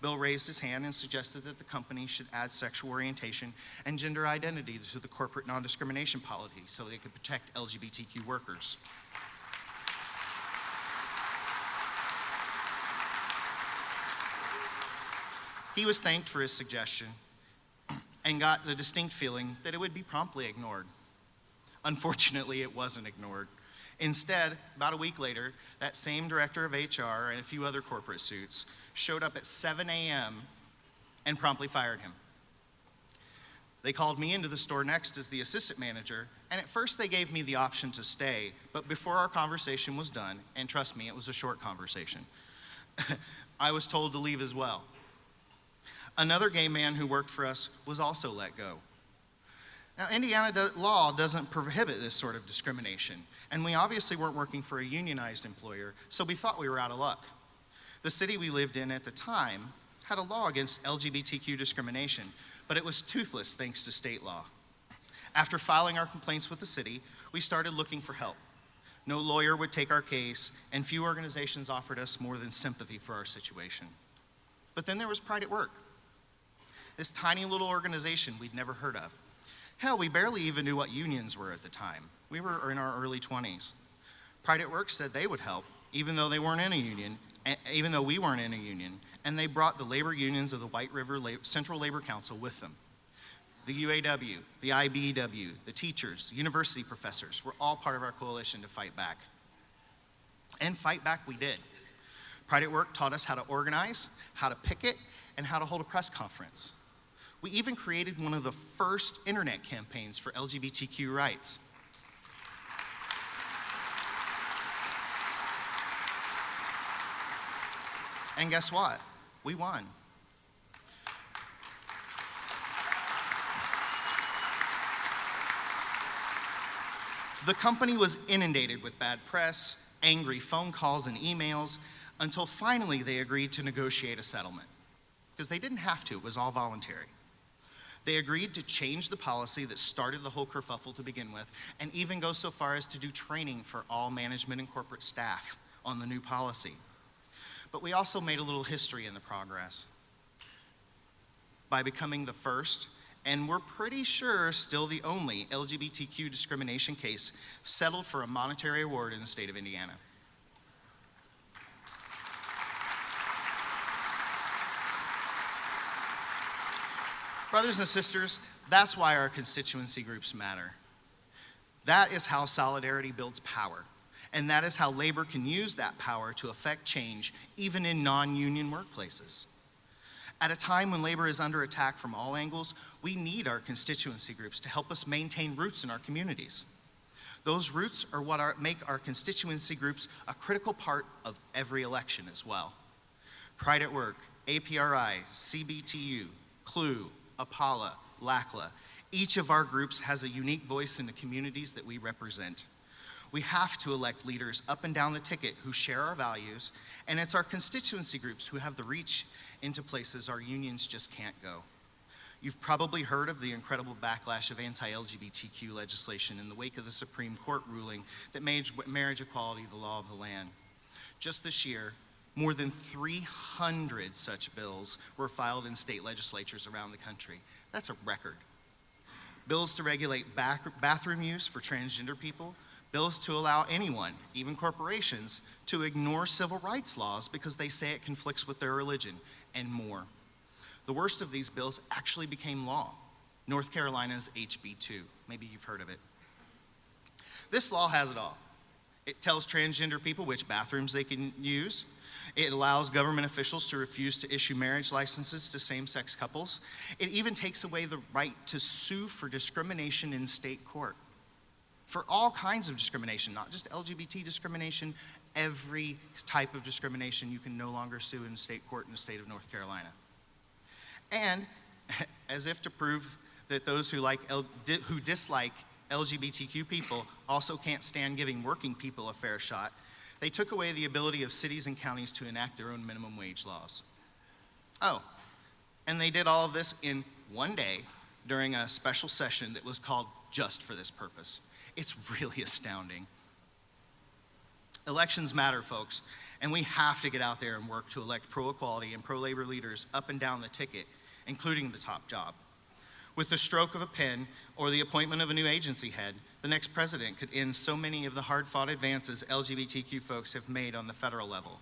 Bill raised his hand and suggested that the company should add sexual orientation and gender identity to the corporate non-discrimination policy so they could protect LGBTQ workers. He was thanked for his suggestion and got the distinct feeling that it would be promptly ignored. Unfortunately, it wasn't ignored. Instead, about a week later, that same director of HR and a few other corporate suits showed up at 7 a.m. and promptly fired him. They called me into the store next as the assistant manager, and at first they gave me the option to stay, but before our conversation was done, and trust me, it was a short conversation, I was told to leave as well. Another gay man who worked for us was also let go. Now, Indiana law doesn't prohibit this sort of discrimination, and we obviously weren't working for a unionized employer, so we thought we were out of luck. The city we lived in at the time had a law against LGBTQ discrimination, but it was toothless thanks to state law. After filing our complaints with the city, we started looking for help. No lawyer would take our case, and few organizations offered us more than sympathy for our situation. But then there was Pride at Work, this tiny little organization we'd never heard of. Hell, we barely even knew what unions were at the time. We were in our early 20s. Pride at Work said they would help, even though they weren't in a union, even though we weren't in a union, and they brought the labor unions of the White River Central Labor Council with them. The UAW, the IBEW, the teachers, the university professors were all part of our coalition to fight back. And fight back we did. Pride at Work taught us how to organize, how to picket, and how to hold a press conference. We even created one of the first internet campaigns for LGBTQ rights. And guess what? We won. The company was inundated with bad press, angry phone calls and emails, until finally they agreed to negotiate a settlement. Because they didn't have to, it was all voluntary. They agreed to change the policy that started the whole kerfuffle to begin with, and even go so far as to do training for all management and corporate staff on the new policy. But we also made a little history in the progress by becoming the first, and we're pretty sure still the only, LGBTQ discrimination case settled for a monetary award in the state of Indiana. Brothers and sisters, that's why our constituency groups matter. That is how solidarity builds power, and that is how labor can use that power to affect change, even in non-union workplaces. At a time when labor is under attack from all angles, we need our constituency groups to help us maintain roots in our communities. Those roots are what make our constituency groups a critical part of every election as well. Pride at Work, APRI, CBTU, CLUW, APALA, LACLA. Each of our groups has a unique voice in the communities that we represent. We have to elect leaders up and down the ticket who share our values, and it's our constituency groups who have the reach into places our unions just can't go. You've probably heard of the incredible backlash of anti-LGBTQ legislation in the wake of the Supreme Court ruling that made marriage equality the law of the land. Just this year, more than 300 such bills were filed in state legislatures around the country. That's a record. Bills to regulate bathroom use for transgender people, bills to allow anyone, even corporations, to ignore civil rights laws because they say it conflicts with their religion, and more. The worst of these bills actually became law. North Carolina's HB 2. Maybe you've heard of it. This law has it all. It tells transgender people which bathrooms they can use. It allows government officials to refuse to issue marriage licenses to same-sex couples. It even takes away the right to sue for discrimination in state court. For all kinds of discrimination, not just LGBT discrimination, every type of discrimination you can no longer sue in state court in the state of North Carolina. And as if to prove that those who dislike LGBTQ people also can't stand giving working people a fair shot, they took away the ability of cities and counties to enact their own minimum wage laws. Oh, and they did all of this in one day during a special session that was called just for this purpose. It's really astounding. Elections matter, folks, and we have to get out there and work to elect pro-equality and pro-labor leaders up and down the ticket, including the top job. With the stroke of a pen or the appointment of a new agency head, the next president could end so many of the hard-fought advances LGBTQ folks have made on the federal level.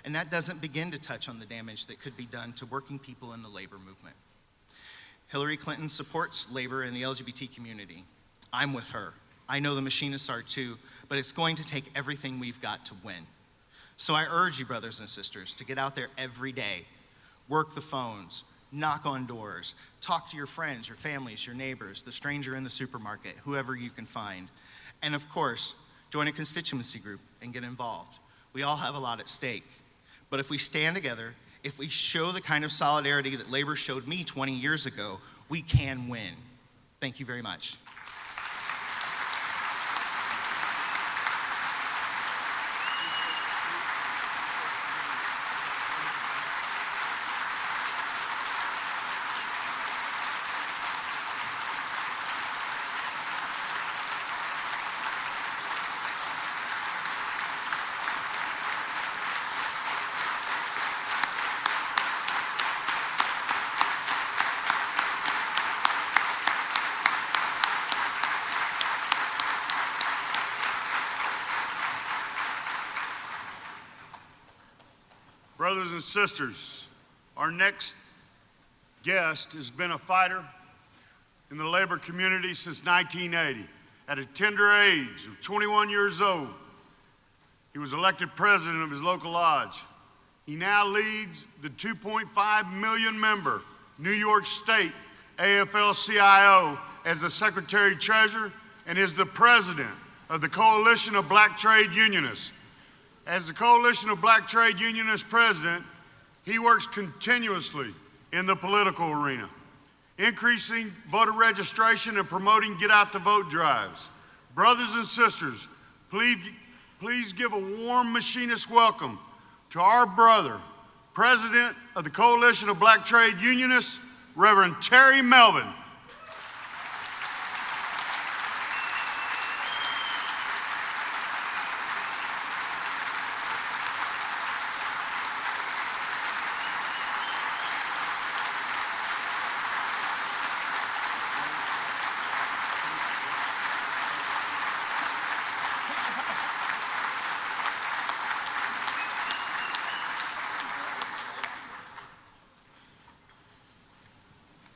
And that doesn't begin to touch on the damage that could be done to working people in the labor movement. Hillary Clinton supports labor and the LGBT community. I'm with her. I know the machinists are too, but it's going to take everything we've got to win. So I urge you, brothers and sisters, to get out there every day, work the phones, knock on doors, talk to your friends, your families, your neighbors, the stranger in the supermarket, whoever you can find. And of course, join a constituency group and get involved. We all have a lot at stake. But if we stand together, if we show the kind of solidarity that labor showed me 20 years ago, we can win. Thank you very much. Brothers and sisters, our next guest has been a fighter in the labor community since 1980. At a tender age of 21 years old, he was elected president of his local lodge. He now leads the 2.5 million member New York State AFL-CIO as the Secretary-Treasurer and is the president of the Coalition of Black Trade Unionists. As the Coalition of Black Trade Unionists president, he works continuously in the political arena, increasing voter registration and promoting get-out-the-vote drives. Brothers and sisters, please give a warm machinist welcome to our brother, President of the Coalition of Black Trade Unionists, Reverend Terry Melvin.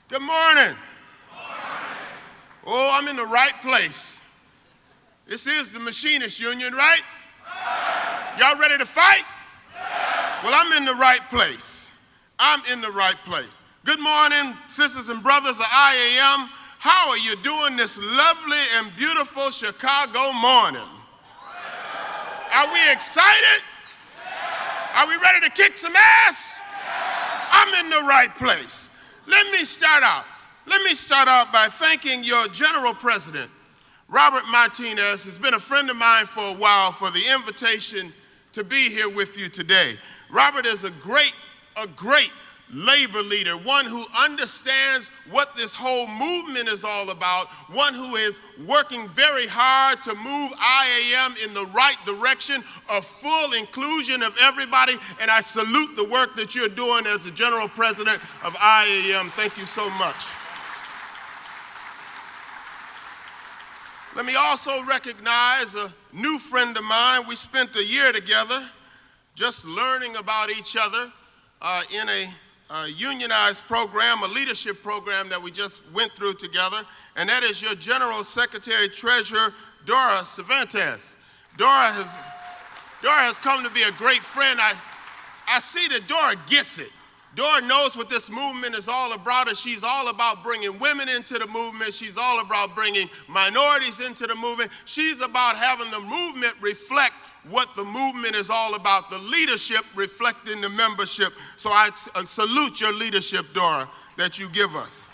Good morning. Oh, I'm in the right place. This is the Machinist Union, right? Y'all ready to fight? Well, I'm in the right place. I'm in the right place. Good morning, sisters and brothers of IAM. How are you doing this lovely and beautiful Chicago morning? Are we excited? Are we ready to kick some ass? I'm in the right place. Let me start out by thanking your General President, Robert Martinez, who's been a friend of mine for a while, for the invitation to be here with you today. Robert is a great labor leader, one who understands what this whole movement is all about, one who is working very hard to move IAM in the right direction of full inclusion of everybody, and I salute the work that you're doing as the General President of IAM. Thank you so much. Let me also recognize a new friend of mine. We spent a year together just learning about each other in a unionized program, a leadership program that we just went through together, and that is your General Secretary Treasurer, Dora Cervantes. Dora has come to be a great friend. I see that Dora gets it. Dora knows what this movement is all about, and she's all about bringing women into the movement. She's all about bringing minorities into the movement. She's about having the movement reflect what the movement is all about, the leadership reflecting the membership. So I salute your leadership, Dora, that you give us.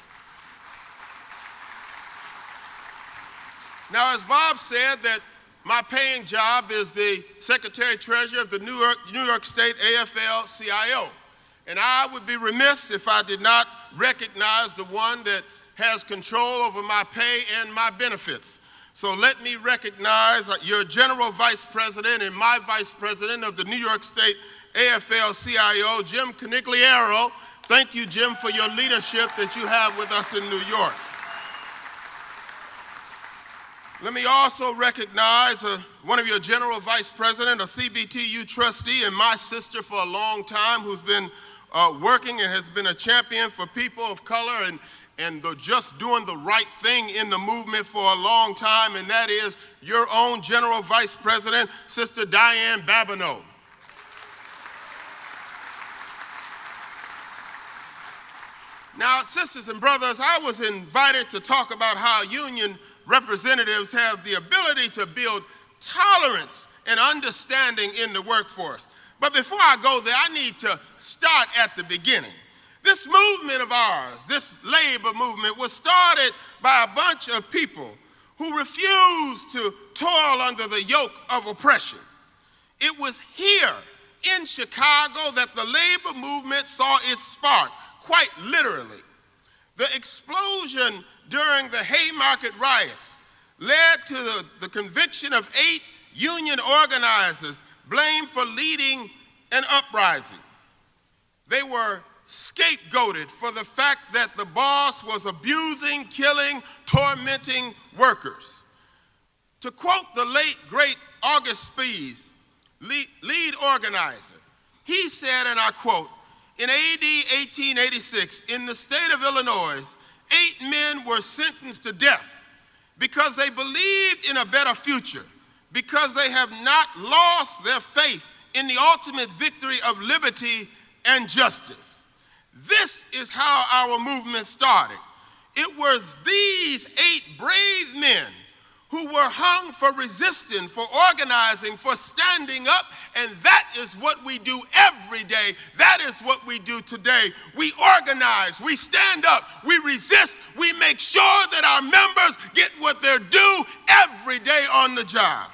Now, as Bob said, that my paying job is the Secretary-Treasurer of the New York State AFL-CIO. And I would be remiss if I did not recognize the one that has control over my pay and my benefits. So let me recognize your General Vice President and my Vice President of the New York State AFL-CIO, Jim Canigliaro. Thank you, Jim, for your leadership that you have with us in New York. Let me also recognize one of your General Vice President, a CBTU trustee, and my sister for a long time, who's been working and has been a champion for people of color and just doing the right thing in the movement for a long time, and that is your own General Vice President, Sister Diane Babineau. Now, sisters and brothers, I was invited to talk about how union representatives have the ability to build tolerance and understanding in the workforce. But before I go there, I need to start at the beginning. This movement of ours, this labor movement, was started by a bunch of people who refused to toil under the yoke of oppression. It was here in Chicago that the labor movement saw its spark, quite literally. The explosion during the Haymarket riots led to the conviction of 8 union organizers blamed for leading an uprising. They were scapegoated for the fact that the boss was abusing, killing, tormenting workers. To quote the late, great August Spies, lead organizer, he said, and I quote, "In AD 1886, in the state of Illinois, 8 men were sentenced to death because they believed in a better future, because they have not lost their faith in the ultimate victory of liberty and justice." This is how our movement started. It was these 8 brave men who were hung for resisting, for organizing, for standing up, and that is what we do every day. That is what we do today. We organize, we stand up, we resist, we make sure that our members get what they're due every day on the job.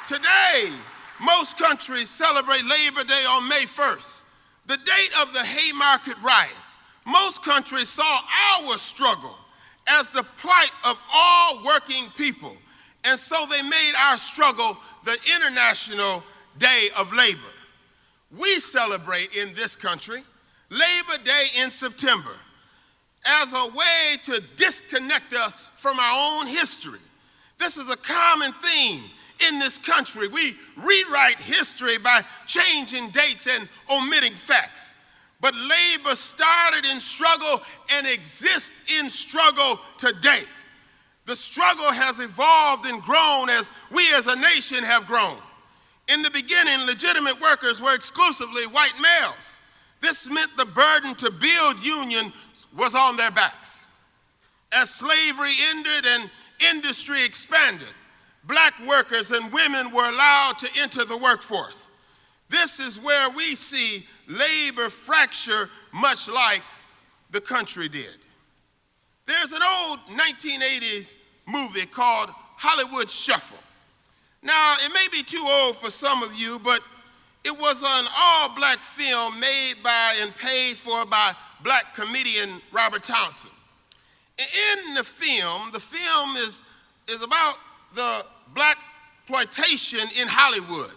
Today, most countries celebrate Labor Day on May 1st, the date of the Haymarket riots. Most countries saw our struggle as the plight of all working people, and so they made our struggle the International Day of Labor. We celebrate in this country Labor Day in September as a way to disconnect us from our own history. This is a common theme in this country. We rewrite history by changing dates and omitting facts. But labor started in struggle and exists in struggle today. The struggle has evolved and grown as we as a nation have grown. In the beginning, legitimate workers were exclusively white males. This meant the burden to build unions was on their backs. As slavery ended and industry expanded, black workers and women were allowed to enter the workforce. This is where we see labor fracture much like the country did. There's an old 1980s movie called Hollywood Shuffle. Now, it may be too old for some of you, but it was an all-black film made by and paid for by black comedian Robert Townsend. In the film is about the black exploitation in Hollywood.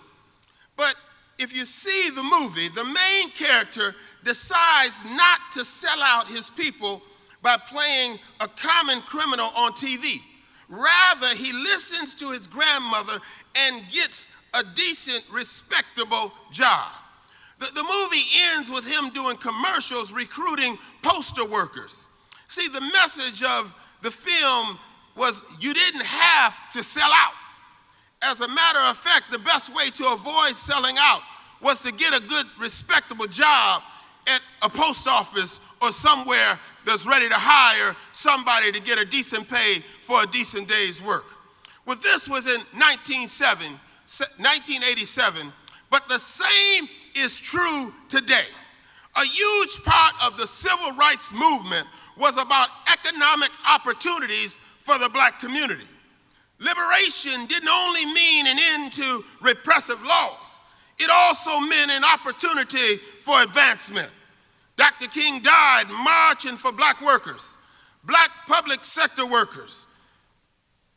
But if you see the movie, the main character decides not to sell out his people by playing a common criminal on TV. Rather, he listens to his grandmother and gets a decent, respectable job. The movie ends with him doing commercials recruiting postal workers. See, the message of the film was you didn't have to sell out. As a matter of fact, the best way to avoid selling out was to get a good, respectable job at a post office or somewhere that's ready to hire somebody to get a decent pay for a decent day's work. Well, this was in 1987, but the same is true today. A huge part of the civil rights movement was about economic opportunities for the black community. Liberation didn't only mean an end to repressive laws. It also meant an opportunity for advancement. Dr. King died marching for black workers, black public sector workers.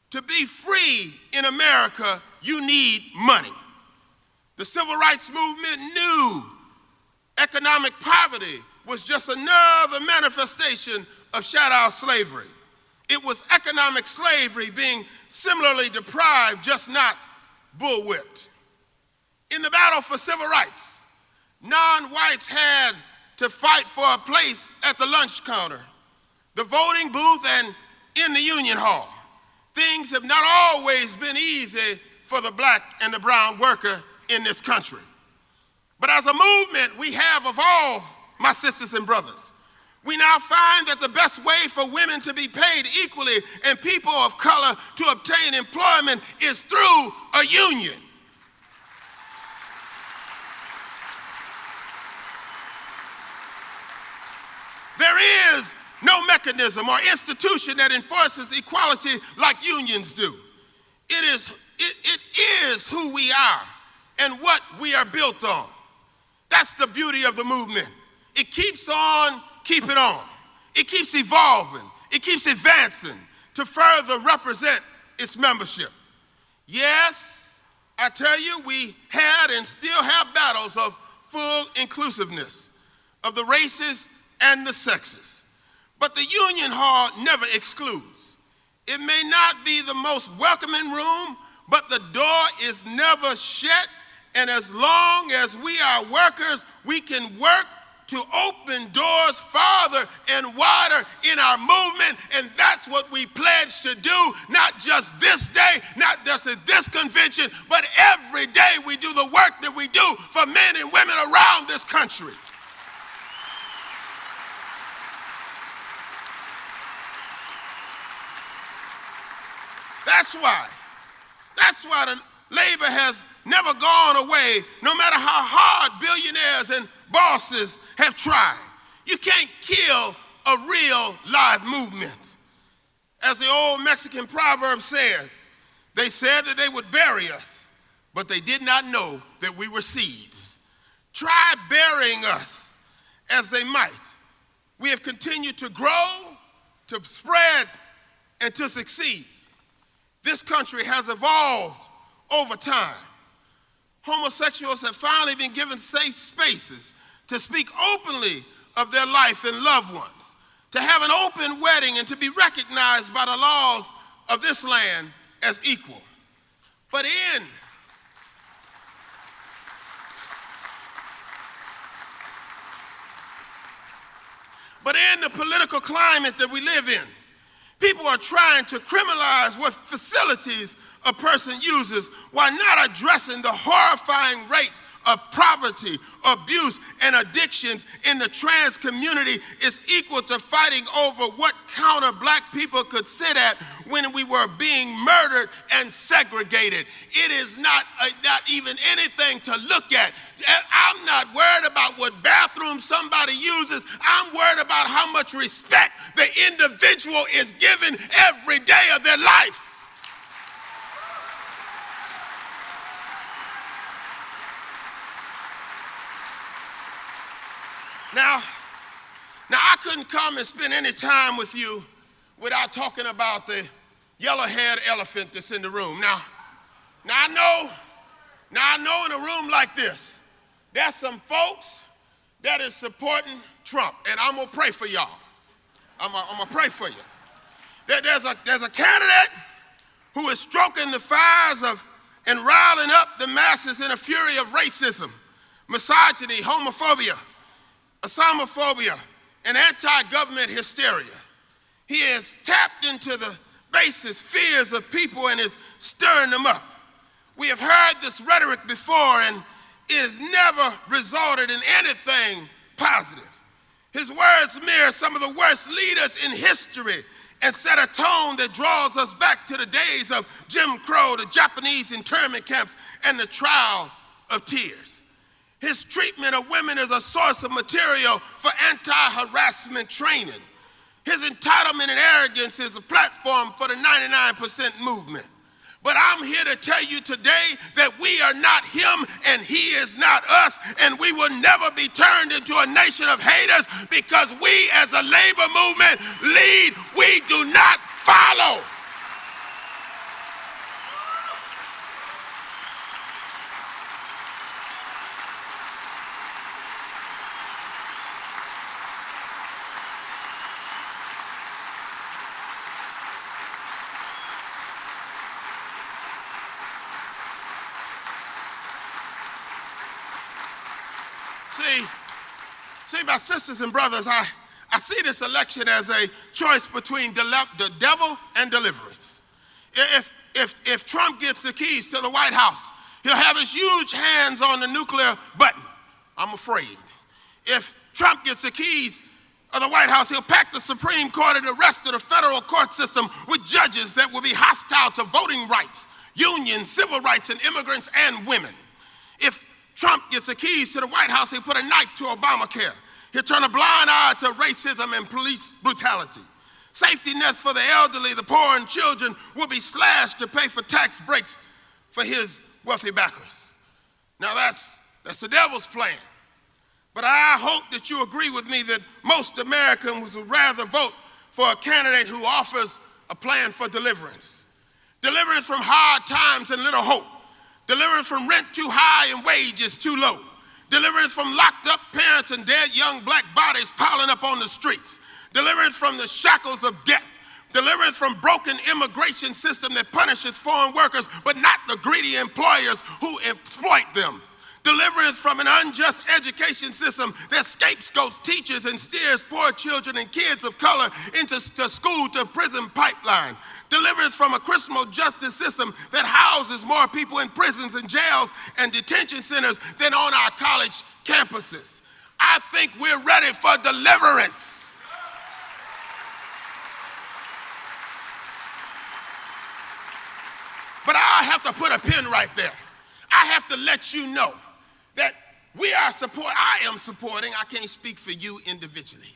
To be free in America, you need money. The civil rights movement knew economic poverty was just another manifestation of shadow slavery. It was economic slavery being similarly deprived, just not bullwhipped. In the battle for civil rights, non-whites had to fight for a place at the lunch counter, the voting booth, and in the union hall. Things have not always been easy for the black and the brown worker in this country. But as a movement, we have evolved, my sisters and brothers. We now find that the best way for women to be paid equally and people of color to obtain employment is through a union. There is no mechanism or institution that enforces equality like unions do. It is who we are and what we are built on. That's the beauty of the movement. It keeps on keeping on. It keeps evolving. It keeps advancing to further represent its membership. Yes, I tell you, we had and still have battles of full inclusiveness of the races and the sexes. But the union hall never excludes. It may not be the most welcoming room, but the door is never shut. And as long as we are workers, we can work to open doors farther and wider in our movement. And that's what we pledge to do, not just this day, not just at this convention, but every day we do the work that we do for men and women around this country. That's why the labor has never gone away, no matter how hard billionaires and bosses have tried. You can't kill a real live movement. As the old Mexican proverb says, they said that they would bury us, but they did not know that we were seeds. Try burying us as they might. We have continued to grow, to spread, and to succeed. This country has evolved over time. Homosexuals have finally been given safe spaces to speak openly of their life and loved ones, to have an open wedding and to be recognized by the laws of this land as equal. But in the political climate that we live in, people are trying to criminalize what facilities a person uses while not addressing the horrifying rates of poverty, abuse, and addictions in the trans community is equal to fighting over what counter black people could sit at when we were being murdered and segregated. It is not even anything to look at. I'm not worried about what bathroom somebody uses. I'm worried about how much respect the individual is given every day of their life. Now I couldn't come and spend any time with you without talking about the yellow-haired elephant that's in the room. Now I know in a room like this, there's some folks that is supporting Trump, and I'm gonna pray for y'all. I'm gonna pray for you. There's a candidate who is stroking the fires of and riling up the masses in a fury of racism, misogyny, homophobia, Islamophobia, and anti-government hysteria. He has tapped into the basest fears of people and is stirring them up. We have heard this rhetoric before, and it has never resulted in anything positive. His words mirror some of the worst leaders in history and set a tone that draws us back to the days of Jim Crow, the Japanese internment camps, and the trial of tears. His treatment of women is a source of material for anti-harassment training. His entitlement and arrogance is a platform for the 99% movement. But I'm here to tell you today that we are not him and he is not us, and we will never be turned into a nation of haters, because we as a labor movement lead, we do not follow. See, my sisters and brothers, I see this election as a choice between the devil and deliverance. If Trump gets the keys to the White House, he'll have his huge hands on the nuclear button, I'm afraid. If Trump gets the keys of the White House, he'll pack the Supreme Court and the rest of the federal court system with judges that will be hostile to voting rights, unions, civil rights, and immigrants and women. If Trump gets the keys to the White House, he'll put a knife to Obamacare. He'll turn a blind eye to racism and police brutality. Safety nets for the elderly, the poor, and children will be slashed to pay for tax breaks for his wealthy backers. Now that's the devil's plan. But I hope that you agree with me that most Americans would rather vote for a candidate who offers a plan for deliverance. Deliverance from hard times and little hope. Deliverance from rent too high and wages too low. Deliverance from locked up parents and dead young black bodies piling up on the streets. Deliverance from the shackles of debt. Deliverance from broken immigration system that punishes foreign workers but not the greedy employers who exploit them. Deliverance from an unjust education system that scapegoats teachers and steers poor children and kids of color into the school to prison pipeline. Deliverance from a criminal justice system that houses more people in prisons and jails and detention centers than on our college campuses. I think we're ready for deliverance. But I have to put a pin right there. I have to let you know that I am supporting, I can't speak for you individually.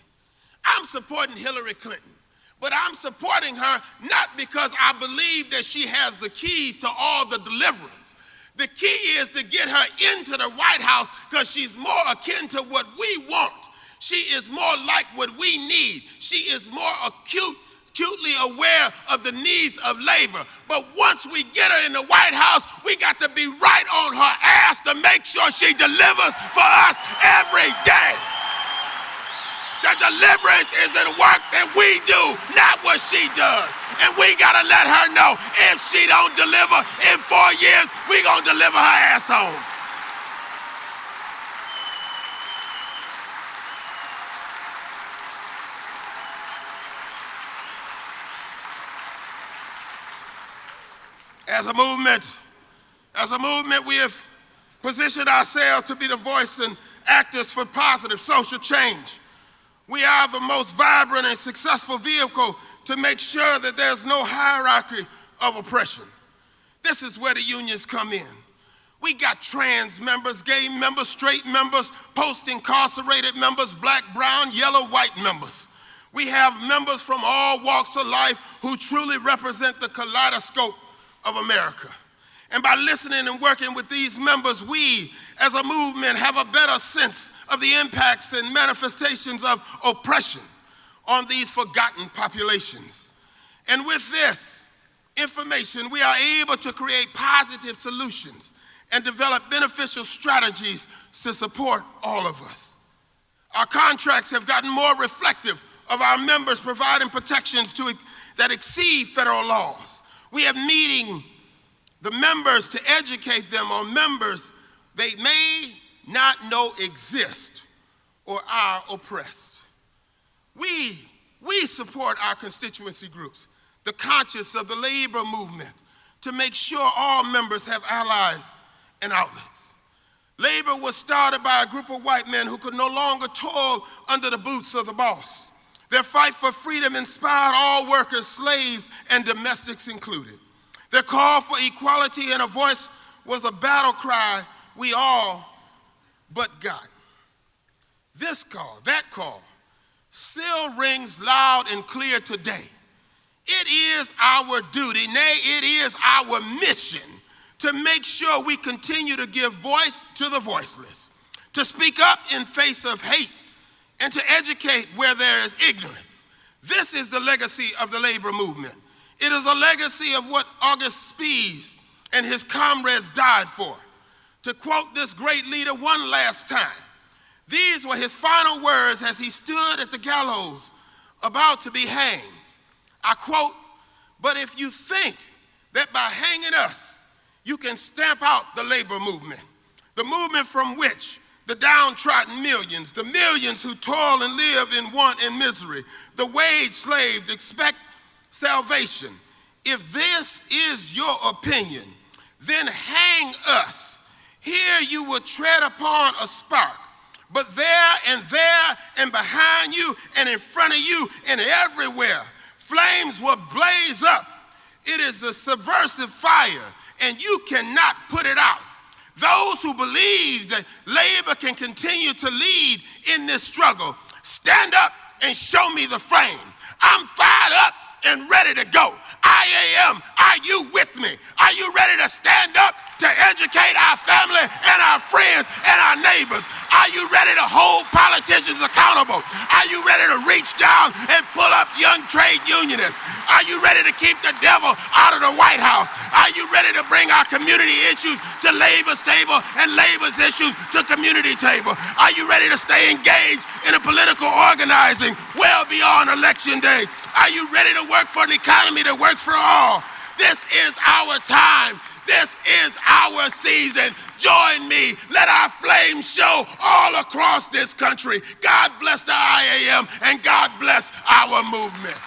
I'm supporting Hillary Clinton, but I'm supporting her not because I believe that she has the keys to all the deliverance. The key is to get her into the White House because she's more akin to what we want. She is more like what we need. She is more acutely aware of the needs of labor. But once we get her in the White House, we got to be right on her ass to make sure she delivers for us every day. The deliverance is the work that we do, not what she does. And we got to let her know if she don't deliver in 4 years, we going to deliver her ass home. As a movement, we have positioned ourselves to be the voice and actors for positive social change. We are the most vibrant and successful vehicle to make sure that there's no hierarchy of oppression. This is where the unions come in. We got trans members, gay members, straight members, post-incarcerated members, black, brown, yellow, white members. We have members from all walks of life who truly represent the kaleidoscope of America. And by listening and working with these members, we as a movement have a better sense of the impacts and manifestations of oppression on these forgotten populations. And with this information, we are able to create positive solutions and develop beneficial strategies to support all of us. Our contracts have gotten more reflective of our members providing protections that exceed federal laws. We are meeting the members to educate them on members they may not know exist or are oppressed. We support our constituency groups, the conscience of the labor movement, to make sure all members have allies and outlets. Labor was started by a group of white men who could no longer toil under the boots of the boss. Their fight for freedom inspired all workers, slaves, and domestics included. Their call for equality and a voice was a battle cry we all but got. This call, that call, still rings loud and clear today. It is our duty, nay, it is our mission to make sure we continue to give voice to the voiceless, to speak up in face of hate, and to educate where there is ignorance. This is the legacy of the labor movement. It is a legacy of what August Spies and his comrades died for. To quote this great leader one last time, these were his final words as he stood at the gallows about to be hanged. I quote, "But if you think that by hanging us, you can stamp out the labor movement, the movement from which the downtrodden millions, the millions who toil and live in want and misery, the wage slaves expect salvation. If this is your opinion, then hang us. Here you will tread upon a spark, but there and behind you and in front of you and everywhere, flames will blaze up. It is a subversive fire, and you cannot put it out. Those who believe that labor can continue to lead in this struggle, stand up and show me the flame. I'm fired up and ready to go. IAM, are you with me? Are you ready to stand up to educate our family and our friends and our neighbors? Are you ready to hold politicians accountable? Are you ready to reach down and pull up young trade unionists? Are you ready to keep the devil out of the White House? Are you ready to bring our community issues to labor's table and labor's issues to community table? Are you ready to stay engaged in a political organizing well beyond election day? Are you ready to work for an economy that works for all? This is our time. This is our season. Join me. Let our flames show all across this country. God bless the IAM and God bless our movement.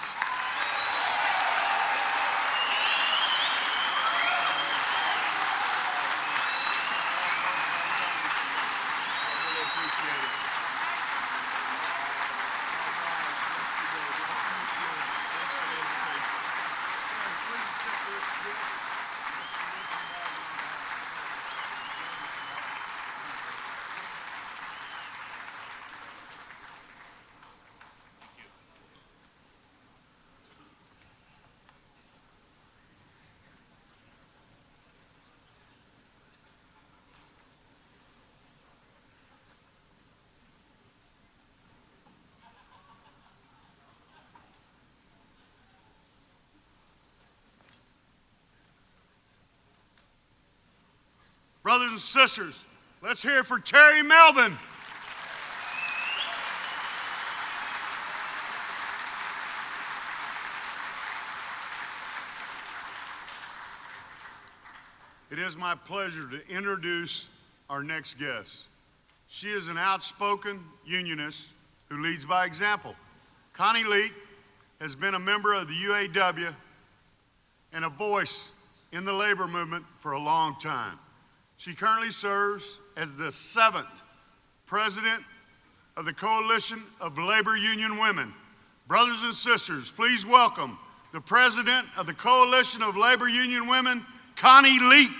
Brothers and sisters, let's hear it for Terry Melvin. It is my pleasure to introduce our next guest. She is an outspoken unionist who leads by example. Connie Leak has been a member of the UAW and a voice in the labor movement for a long time. She currently serves as the 7th president of the Coalition of Labor Union Women. Brothers and sisters, please welcome the president of the Coalition of Labor Union Women, Connie Leak.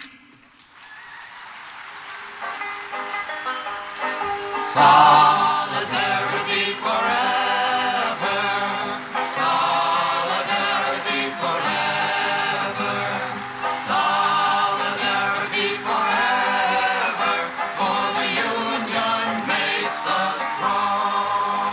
Solidarity forever. Solidarity forever. Solidarity forever. For the union makes us strong.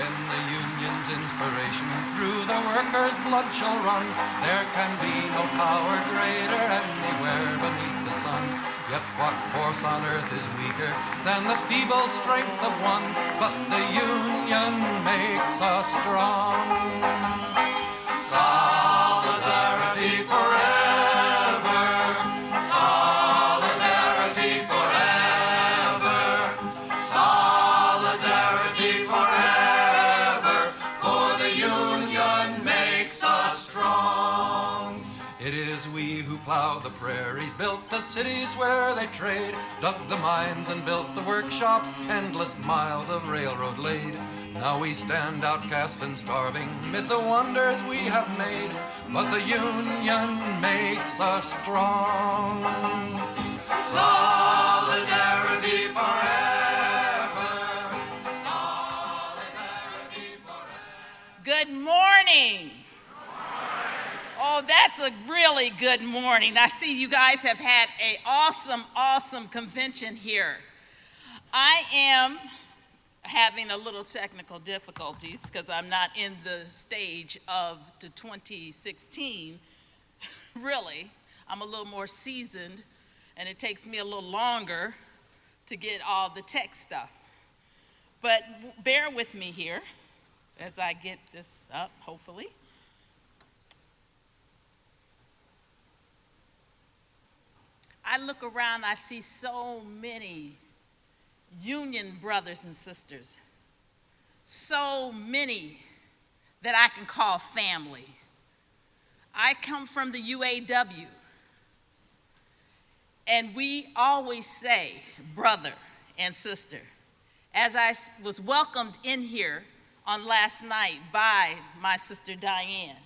When the union's inspiration through the workers' blood shall run, there can be no power greater anywhere beneath the sun. Yet what force on earth is weaker than the feeble strength of one? But the union makes us strong. Solidarity forever. Solidarity forever. Solidarity forever. For the union makes us strong. It is we who plowed the prairies, built the cities where they trade, dug the mines and built the workshops, endless miles of railroad laid. Now we stand outcast and starving mid the wonders we have made, but the union makes us strong. Solidarity forever. Solidarity forever. Good morning. Well, that's a really good morning. I see you guys have had an awesome, awesome convention here. I am having a little technical difficulties because I'm not in the stage of the 2016. Really, I'm a little more seasoned, and it takes me a little longer to get all the tech stuff. But bear with me here as I get this up, hopefully. I look around, I see so many union brothers and sisters, so many that I can call family. I come from the UAW, and we always say brother and sister. As I was welcomed in here on last night by my sister Diane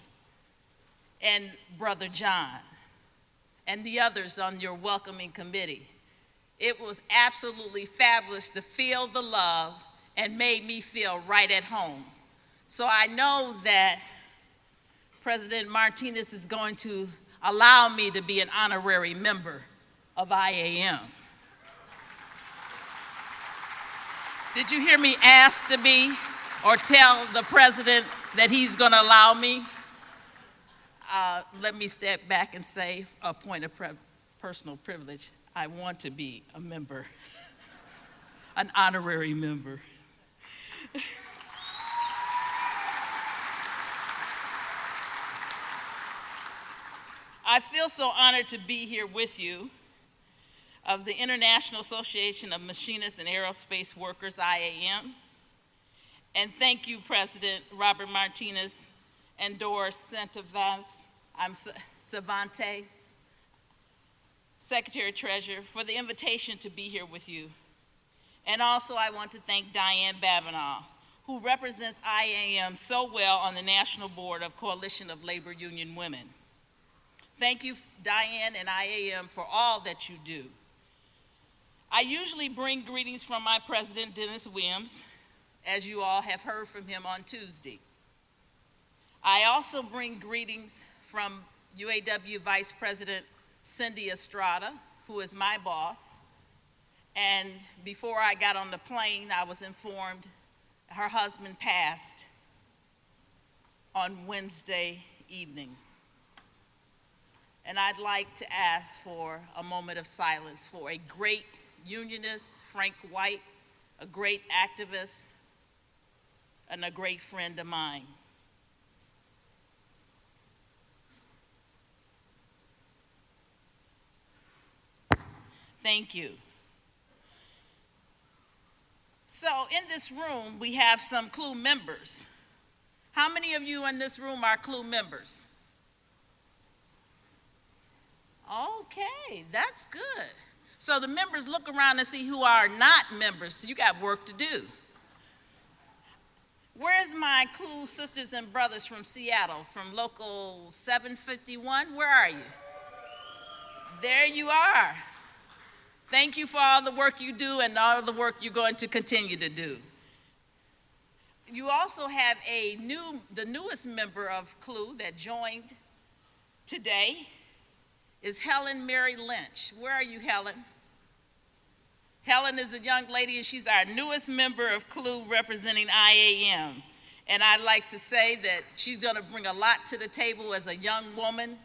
and brother John and the others on your welcoming committee, it was absolutely fabulous to feel the love and made me feel right at home. So I know that President Martinez is going to allow me to be an honorary member of IAM. Did you hear me ask to be, or tell the president that he's going to allow me? Let me step back and say, a point of personal privilege, I want to be a member, an honorary member. I feel so honored to be here with you of the International Association of Machinists and Aerospace Workers, IAM. And thank you, President Robert Martinez and Doris Cervantes, Secretary-Treasurer, for the invitation to be here with you. And also I want to thank Diane Babineau, who represents IAM so well on the National Board of Coalition of Labor Union Women. Thank you, Diane and IAM, for all that you do. I usually bring greetings from my president, Dennis Williams, as you all have heard from him on Tuesday. I also bring greetings from UAW Vice President Cindy Estrada, who is my boss. And before I got on the plane, I was informed her husband passed on Wednesday evening. And I'd like to ask for a moment of silence for a great unionist, Frank White, a great activist, and a great friend of mine. Thank you. So in this room, we have some CLUW members. How many of you in this room are CLUW members? Okay, that's good. So the members look around and see who are not members. So you got work to do. Where's my CLUW sisters and brothers from Seattle, from Local 751? Where are you? There you are. Thank you for all the work you do and all the work you're going to continue to do. You also have the newest member of CLUW that joined today is Helen Mary Lynch. Where are you, Helen? Helen is a young lady, and she's our newest member of CLUW representing IAM. And I'd like to say that she's going to bring a lot to the table as a young woman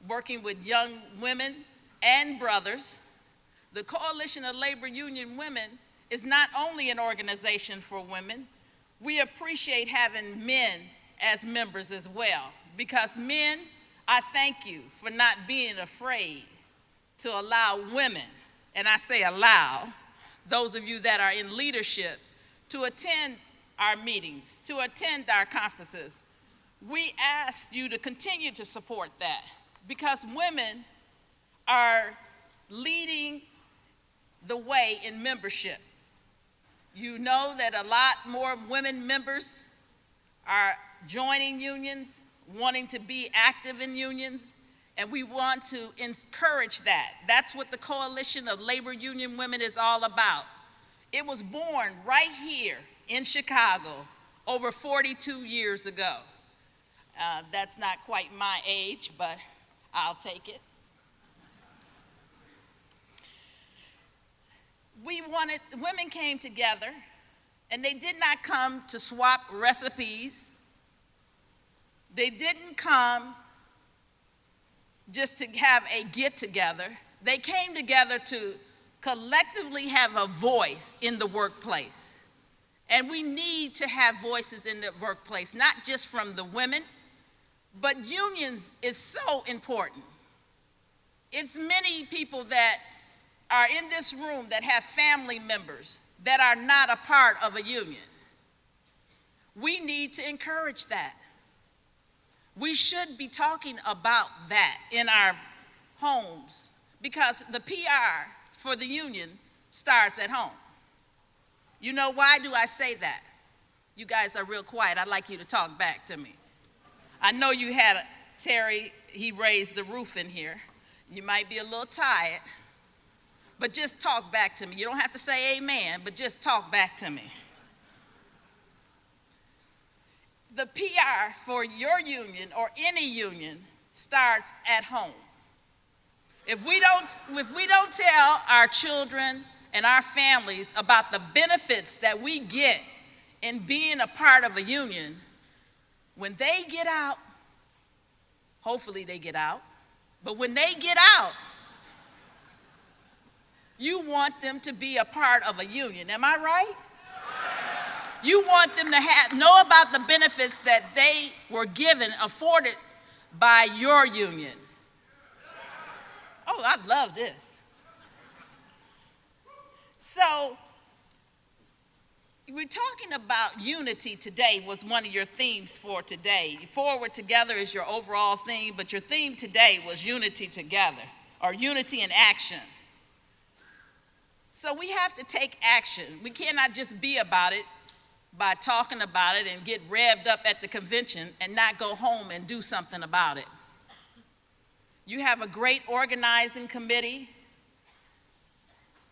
working with young women and brothers. The Coalition of Labor Union Women is not only an organization for women. We appreciate having men as members as well, because men, I thank you for not being afraid to allow women, and I say allow, those of you that are in leadership, to attend our meetings, to attend our conferences. We ask you to continue to support that, because women are leading the way in membership. You know that a lot more women members are joining unions, wanting to be active in unions, and we want to encourage that. That's what the Coalition of Labor Union Women is all about. It was born right here in Chicago over 42 years ago. That's not quite my age, but I'll take it. Women came together, and they did not come to swap recipes. They didn't come just to have a get-together. They came together to collectively have a voice in the workplace. And we need to have voices in the workplace, not just from the women, but unions is so important. It's many people that are in this room that have family members that are not a part of a union. We need to encourage that. We should be talking about that in our homes because the PR for the union starts at home. You know, why do I say that? You guys are real quiet. I'd like you to talk back to me. I know you had Terry, he raised the roof in here. You might be a little tired, but just talk back to me. You don't have to say amen, but just talk back to me. The PR for your union or any union starts at home. If we don't tell our children and our families about the benefits that we get in being a part of a union, when they get out, hopefully they get out, but when they get out, you want them to be a part of a union. Am I right? You want them to know about the benefits that they were given, afforded by your union. Oh, I love this. So, we're talking about unity today was one of your themes for today. Forward Together is your overall theme, but your theme today was unity together, or unity in action. So we have to take action. We cannot just be about it by talking about it and get revved up at the convention and not go home and do something about it. You have a great organizing committee.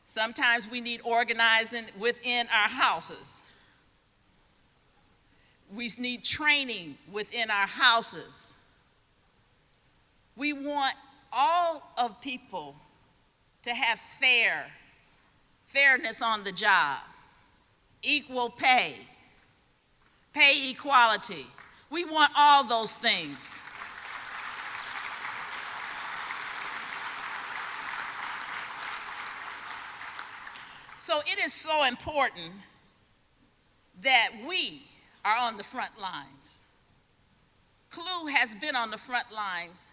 Sometimes we need organizing within our houses. We need training within our houses. We want all of people to have fairness on the job, equal pay, pay equality. We want all those things. So it is so important that we are on the front lines. CLUW has been on the front lines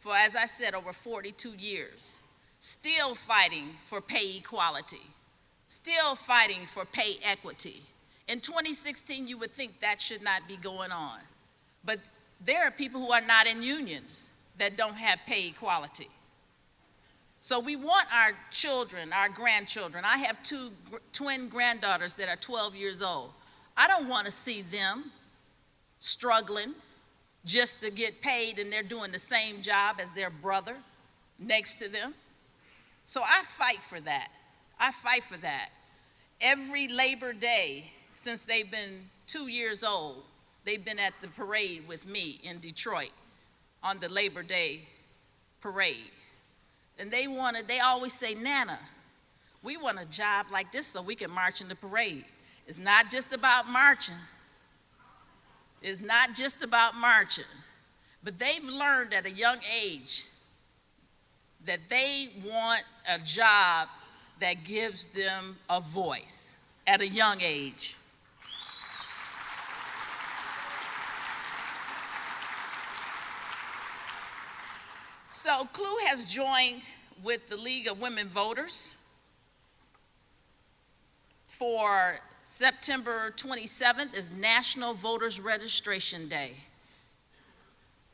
for, as I said, over 42 years, still fighting for pay equality, still fighting for pay equity. In 2016, you would think that should not be going on. But there are people who are not in unions that don't have pay equality. So we want our children, our grandchildren. I have two twin granddaughters that are 12 years old. I don't want to see them struggling just to get paid and they're doing the same job as their brother next to them. So I fight for that. I fight for that. Every Labor Day since they've been 2 years old, they've been at the parade with me in Detroit on the Labor Day parade. And they always say, Nana, we want a job like this so we can march in the parade. It's not just about marching. It's not just about marching. But they've learned at a young age that they want a job that gives them a voice at a young age. So CLUW has joined with the League of Women Voters for September 27th is National Voters Registration Day.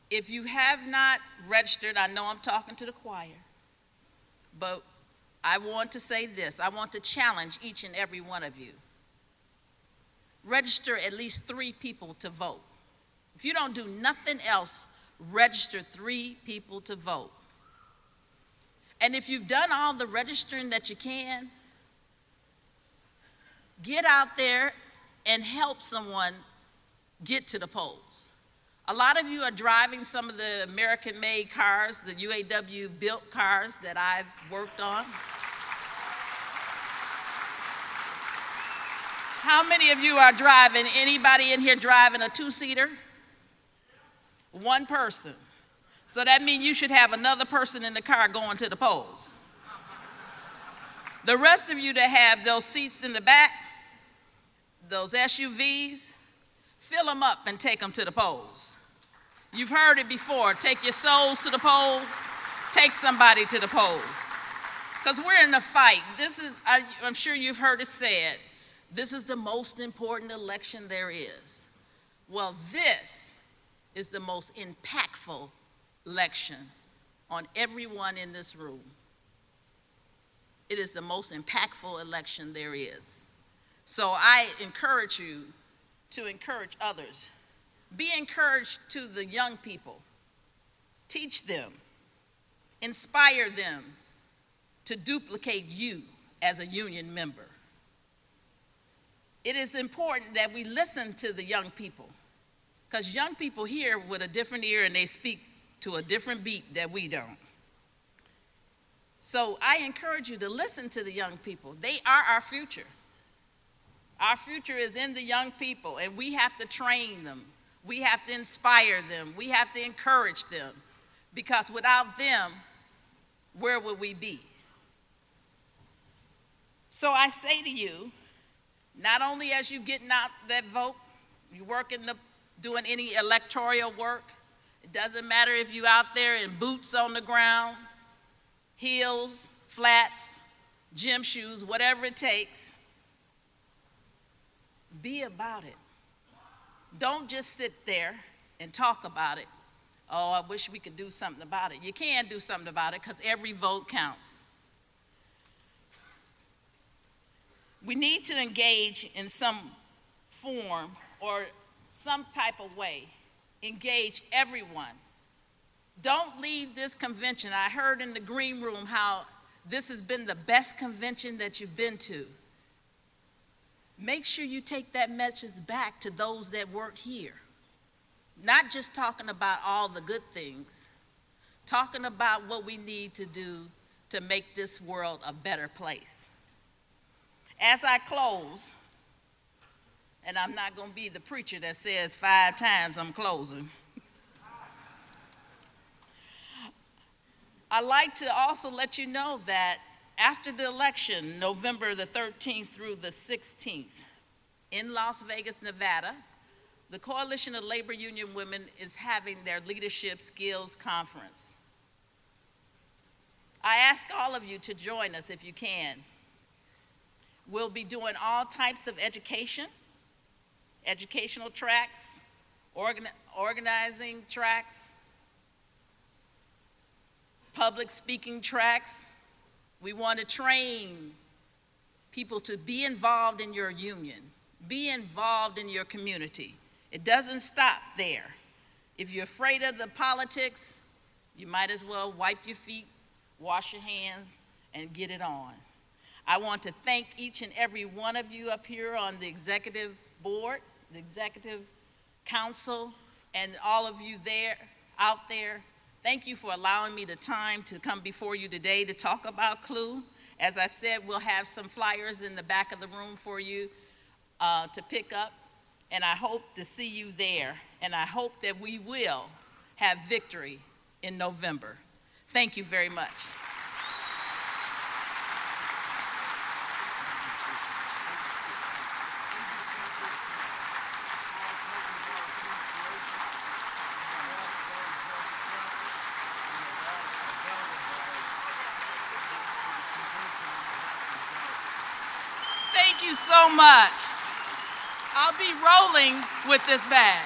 If you have not registered, I know I'm talking to the choir, but I want to say this. I want to challenge each and every one of you. Register at least 3 people to vote. If you don't do nothing else, register 3 people to vote. And if you've done all the registering that you can, get out there and help someone get to the polls. A lot of you are driving some of the American-made cars, the UAW-built cars that I've worked on. How many of you are driving, anybody in here driving a two-seater? One person. So that means you should have another person in the car going to the polls. The rest of you that have those seats in the back, those SUVs, fill them up and take them to the polls. You've heard it before, take your souls to the polls, take somebody to the polls. Because we're in a fight. I'm sure you've heard it said, this is the most important election there is. Well, this is the most impactful election on everyone in this room. It is the most impactful election there is. So I encourage you to encourage others. Be encouraged to the young people. Teach them. Inspire them to duplicate you as a union member. It is important that we listen to the young people, because young people hear with a different ear and they speak to a different beat that we don't. So I encourage you to listen to the young people. They are our future. Our future is in the young people, and we have to train them. We have to inspire them. We have to encourage them, because without them, where would we be? So I say to you, not only as you getting out that vote, you working, doing any electoral work, it doesn't matter if you're out there in boots on the ground, heels, flats, gym shoes, whatever it takes, be about it. Don't just sit there and talk about it. Oh, I wish we could do something about it. You can do something about it, because every vote counts. We need to engage in some form or some type of way. Engage everyone. Don't leave this convention. I heard in the green room how this has been the best convention that you've been to. Make sure you take that message back to those that work here. Not just talking about all the good things, talking about what we need to do to make this world a better place. As I close, and I'm not going to be the preacher that says 5 times I'm closing. I'd like to also let you know that after the election, November the 13th through the 16th, in Las Vegas, Nevada, the Coalition of Labor Union Women is having their Leadership Skills Conference. I ask all of you to join us if you can. We'll be doing all types of education, educational tracks, organizing tracks, public speaking tracks. We want to train people to be involved in your union, be involved in your community. It doesn't stop there. If you're afraid of the politics, you might as well wipe your feet, wash your hands, and get it on. I want to thank each and every one of you up here on the executive board, the executive council, and all of you out there. Thank you for allowing me the time to come before you today to talk about CLUW. As I said, we'll have some flyers in the back of the room for you to pick up, and I hope to see you there, and I hope that we will have victory in November. Thank you very much. Thank you so much. I'll be rolling with this bag.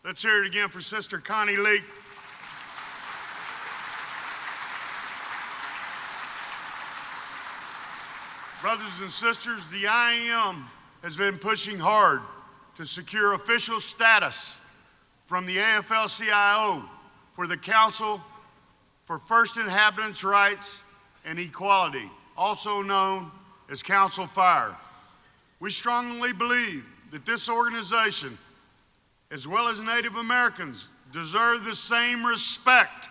Let's hear it again for Sister Connie Lee. Brothers and sisters, the IAM has been pushing hard to secure official status from the AFL-CIO for the Council for First Inhabitants' Rights and Equality, also known as Council Fire. We strongly believe that this organization, as well as Native Americans, deserve the same respect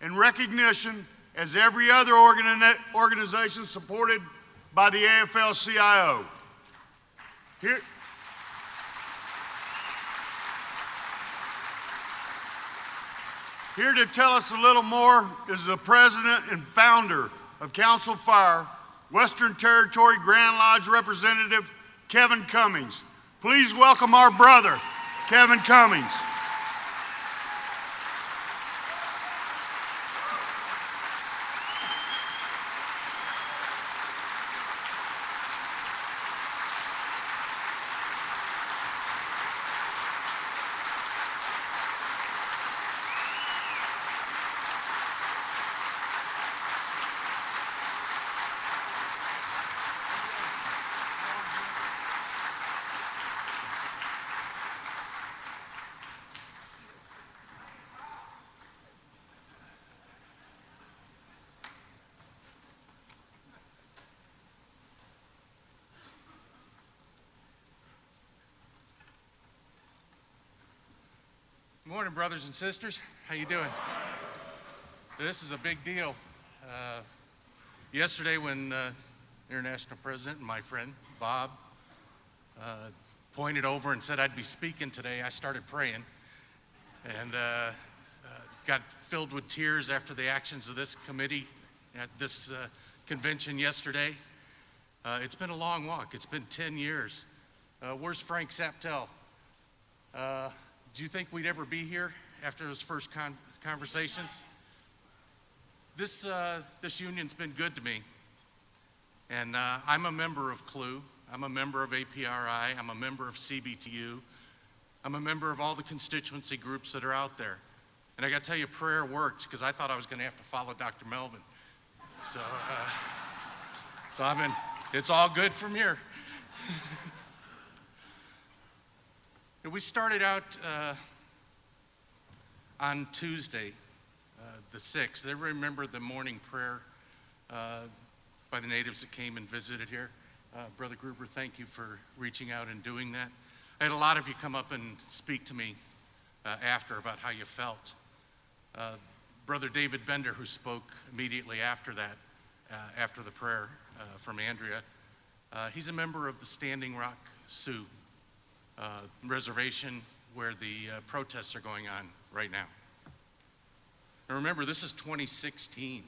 and recognition as every other organization supported by the AFL-CIO. Here to tell us a little more is the president and founder of Council Fire, Western Territory Grand Lodge Representative Kevin Cummings. Please welcome our brother, Kevin Cummings. Morning, brothers and sisters. How you doing? This is a big deal. Yesterday, when International President and my friend Bob pointed over and said I'd be speaking today, I started praying and got filled with tears after the actions of this committee at this convention yesterday. It's been a long walk. It's been 10 years. Where's Frank Saptel? Do you think we'd ever be here after those first conversations? This union's been good to me. And I'm a member of CLUW. I'm a member of APRI. I'm a member of CBTU. I'm a member of all the constituency groups that are out there. And I got to tell you, prayer works, because I thought I was going to have to follow Dr. Melvin. So it's all good from here. We started out on Tuesday, the 6th. Everybody remember the morning prayer by the natives that came and visited here? Brother Gruber, thank you for reaching out and doing that. I had a lot of you come up and speak to me after about how you felt. Brother David Bender, who spoke immediately after that, after the prayer from Andrea, he's a member of the Standing Rock Sioux reservation where the protests are going on right now. And remember, this is 2016.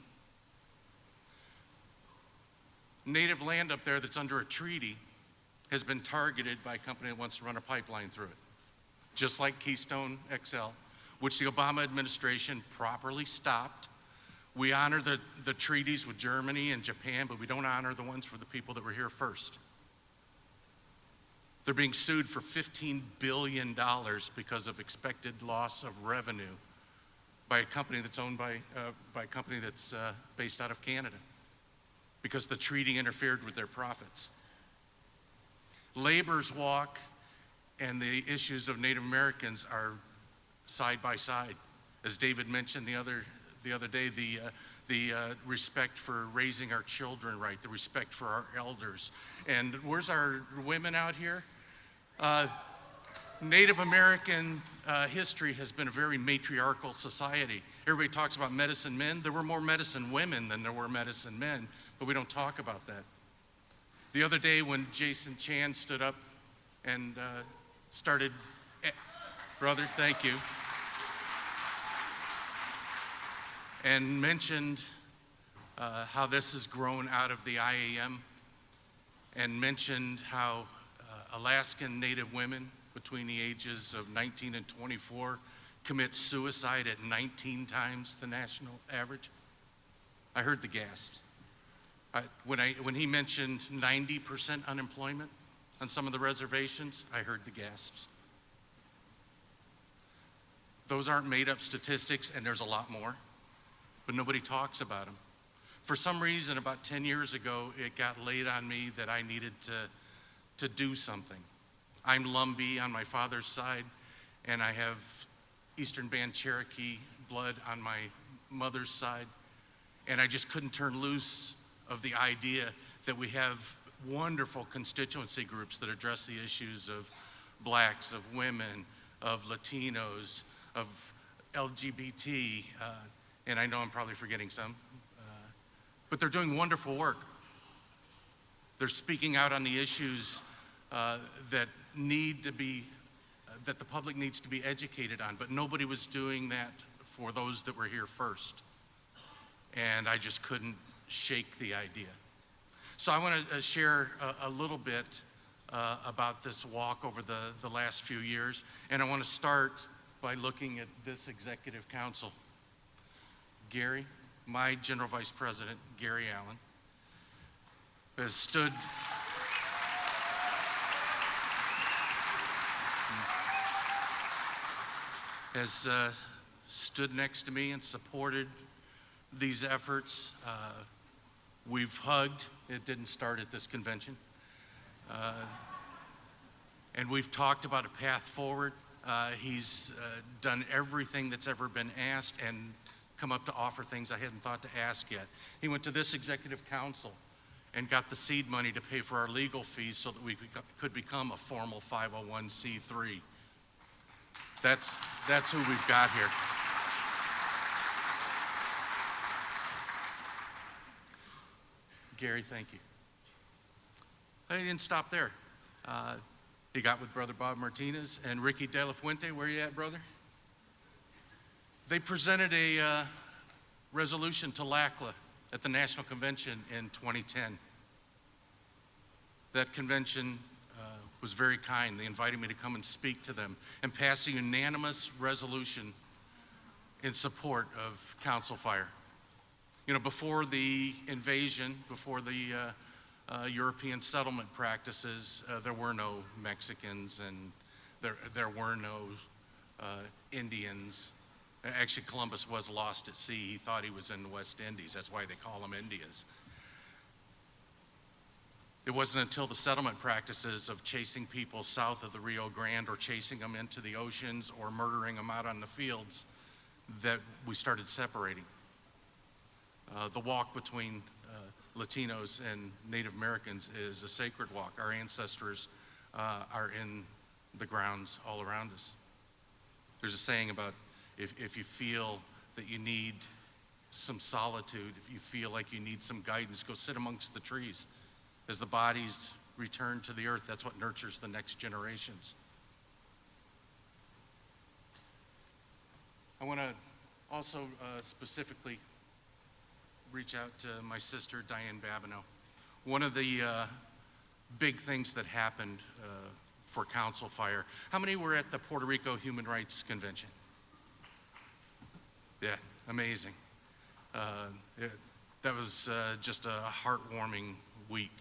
Native land up there that's under a treaty has been targeted by a company that wants to run a pipeline through it, just like Keystone XL, which the Obama administration properly stopped. We honor the treaties with Germany and Japan, but we don't honor the ones for the people that were here first. They're being sued for $15 billion because of expected loss of revenue by a company that's owned by a company that's based out of Canada, because the treaty interfered with their profits. Labor's walk and the issues of Native Americans are side by side. As David mentioned the other day, the respect for raising our children right, the respect for our elders. And where's our women out here? Native American history has been a very matriarchal society. Everybody talks about medicine men. There were more medicine women than there were medicine men, but we don't talk about that. The other day when Jason Chan stood up and started, brother, thank you, and mentioned how this has grown out of the IAM, and mentioned how Alaskan Native women between the ages of 19 and 24 commit suicide at 19 times the national average. I heard the gasps. When he mentioned 90% unemployment on some of the reservations, I heard the gasps. Those aren't made up statistics, and there's a lot more, but nobody talks about them. For some reason, about 10 years ago, it got laid on me that I needed to do something. I'm Lumbee on my father's side, and I have Eastern Band Cherokee blood on my mother's side. And I just couldn't turn loose of the idea that we have wonderful constituency groups that address the issues of blacks, of women, of Latinos, of LGBT, and I know I'm probably forgetting some, but they're doing wonderful work. They're speaking out on the issues that need to be, that the public needs to be educated on, but nobody was doing that for those that were here first. And I just couldn't shake the idea. So I want to share a little bit about this walk over the last few years. And I want to start by looking at this executive council. Gary, my general vice president, Gary Allen, has stood next to me and supported these efforts. We've hugged. It didn't start at this convention. And we've talked about a path forward. He's done everything that's ever been asked and come up to offer things I hadn't thought to ask yet. He went to this executive council and got the seed money to pay for our legal fees so that we could become a formal 501c3. That's who we've got here. Gary, thank you. He didn't stop there. He got with Brother Bob Martinez and Ricky De La Fuente. Where you at, brother? They presented a resolution to LACLA at the National Convention in 2010. That convention was very kind. They invited me to come and speak to them and pass a unanimous resolution in support of council fire. You know, before the invasion, before the European settlement practices, there were no Mexicans and there were no Indians. Actually, Columbus was lost at sea. He thought he was in the West Indies. That's why they call them Indias. It wasn't until the settlement practices of chasing people south of the Rio Grande or chasing them into the oceans or murdering them out on the fields that we started separating. The walk between Latinos and Native Americans is a sacred walk. Our ancestors are in the grounds all around us. There's a saying about if you feel that you need some solitude, if you feel like you need some guidance, go sit amongst the trees. As the bodies return to the earth, that's what nurtures the next generations. I want to also specifically reach out to my sister, Diane Babineau. One of the big things that happened for Council Fire, how many were at the Puerto Rico Human Rights Convention? Yeah, amazing. That was just a heartwarming week.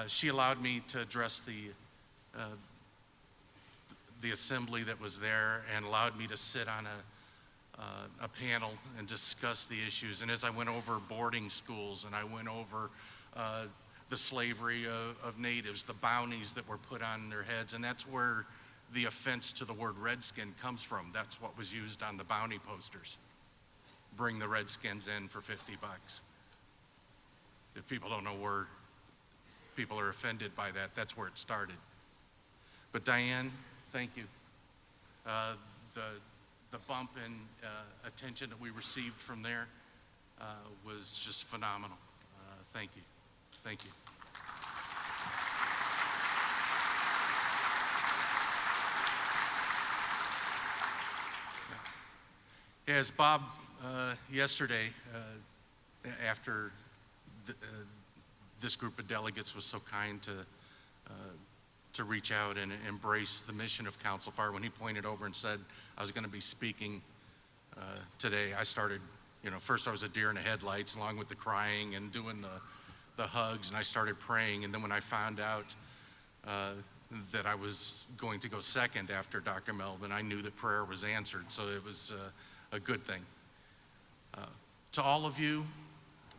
She allowed me to address the assembly that was there and allowed me to sit on a panel and discuss the issues. And as I went over boarding schools and I went over the slavery of natives, the bounties that were put on their heads, and that's where the offense to the word redskin comes from. That's what was used on the bounty posters. Bring the redskins in for $50. If people don't know where people are offended by that, that's where it started. But Diane, thank you. The bump in attention that we received from there was just phenomenal. Thank you. Thank you. As Bob yesterday, after this group of delegates was so kind to reach out and embrace the mission of Council Fire, when he pointed over and said I was going to be speaking today, I started, first I was a deer in the headlights along with the crying and doing the hugs, and I started praying. And then when I found out that I was going to go second after Dr. Melvin, I knew that prayer was answered, so it was a good thing. To all of you,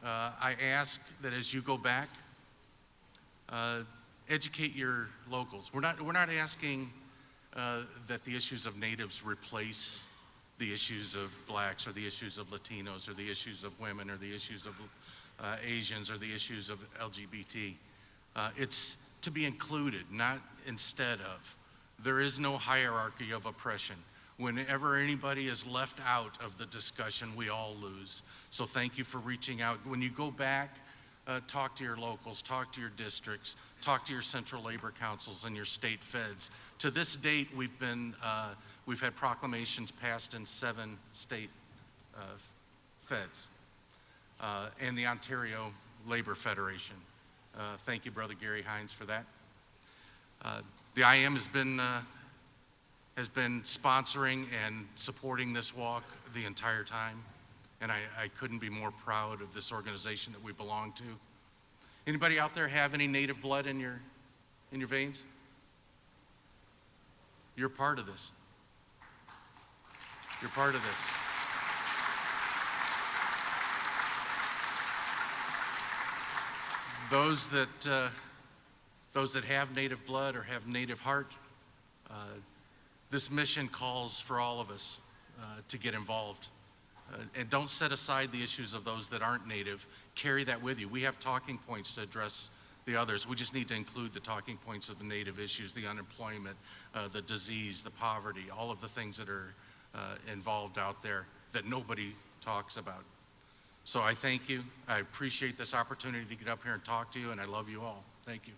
I ask that as you go back educate your locals. We're not asking that the issues of natives replace the issues of blacks or the issues of Latinos or the issues of women or the issues of Asians or the issues of LGBT. It's to be included, not instead of. There is no hierarchy of oppression. Whenever anybody is left out of the discussion, we all lose. So thank you for reaching out. When you go back, talk to your locals, talk to your districts, talk to your central labor councils and your state feds. To this date, we've had proclamations passed in 7 state feds and the Ontario Labor Federation. Thank you, Brother Gary Hines, for that. The IM has been sponsoring and supporting this walk the entire time, and I couldn't be more proud of this organization that we belong to. Anybody out there have any native blood in your veins? You're part of this. You're part of this. Those that have native blood or have native heart, this mission calls for all of us to get involved. And don't set aside the issues of those that aren't native. Carry that with you. We have talking points to address the others. We just need to include the talking points of the native issues, the unemployment, the disease, the poverty, all of the things that are involved out there that nobody talks about. So I thank you. I appreciate this opportunity to get up here and talk to you, and I love you all. Thank you.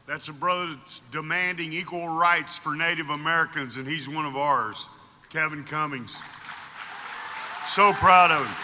That's a brother that's demanding equal rights for Native Americans, and he's one of ours, Kevin Cummings. So proud of him.